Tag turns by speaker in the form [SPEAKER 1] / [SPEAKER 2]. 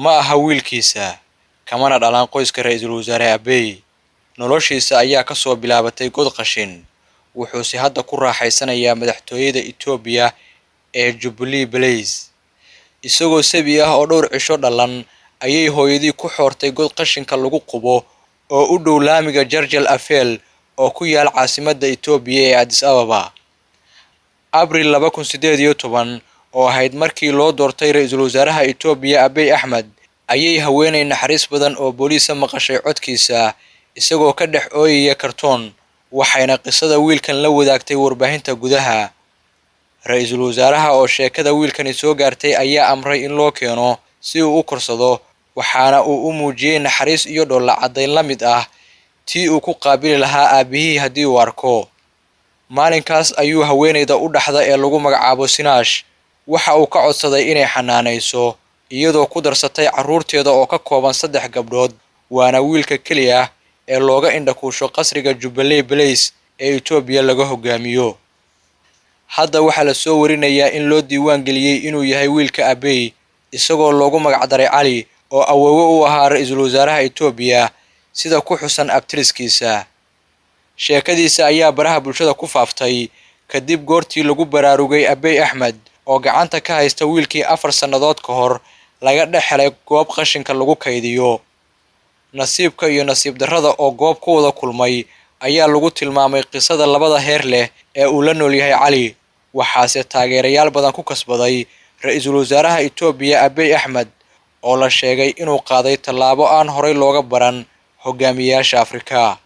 [SPEAKER 1] ma aha wiilkiisa kamana dhalan qoyska ra'iisul wasaare Abiy. Noloshiisa ayaa ka soo bilaabatay god qashin. Wuxuuse hadda ku raaxaysanayaa madaxtooyada Itoobiya ee Jubilee Palace. Isagoo sabi ah oo dhowr cisho dhalan ayay hooyadii ku xoortay god qashinka lagu qubo oo u dhow laamiga Jarjal Afel oo ku yaal caasimadda Itoobiya ee Addis Ababa. Abriil 2018 oo ahayd markii loo doortay ra'iisul wasaaraha Itoobiya Abiy Ahmed ayay haweeney naxariis badan oo booliis maqashay codkiisa isagoo ka dhex ooyaya kartoon, waxayna qisada wiilkan la wadaagtay warbaahinta gudaha. Ra'iisul wasaaraha oo sheekada wiilkani soo gaartay ayaa amray in loo keeno si uu u korsado, waxaana uu u muujiyay naxariis iyo dhoolla caddayn la mid ah tii uu ku qaabili lahaa aabihii haddii uu arko. Maalinkaas ayuu haweeneyda u dhaxda ee lagu magacaabo Sinaash waxa uu ka codsaday inay xanaanayso, iyadoo ku darsatay carruurteeda oo ka kooban 3 gabdhood, waana wiilka keliya ee looga indhakuusho qasriga Jubilee Palace ee Itoobiya laga hogaamiyo. Hadda waxaa la soo warinayaa in loo diiwaan geliyay inuu yahay wiilka Abiy, isagoo loogu magac daray Cali oo awoowe u ahaa ra'iisul wasaaraha Itoobiya sida ku xusan abtiriskiisa. Sheekadiisa ayaa baraha bulshada ku faaftay kadib goortii lagu baraarugay Abiy Ahmed oo gacanta ka haysta wiilkii 4 sannadood ka hor laga dhex helay goob qashinka lagu kaydiyo. Nasiibka iyo nasiib darrada oo goob ku wada kulmay ayaa lagu tilmaamay qisada labada heer leh ee uu la nool yahay Cali, waxaase taageerayaal badan ku kasbaday ra'iisul wasaaraha Itoobiya Abiy Ahmed oo la sheegay inuu qaaday tallaabo aan horey looga baran hogaamiyayaasha Afrika.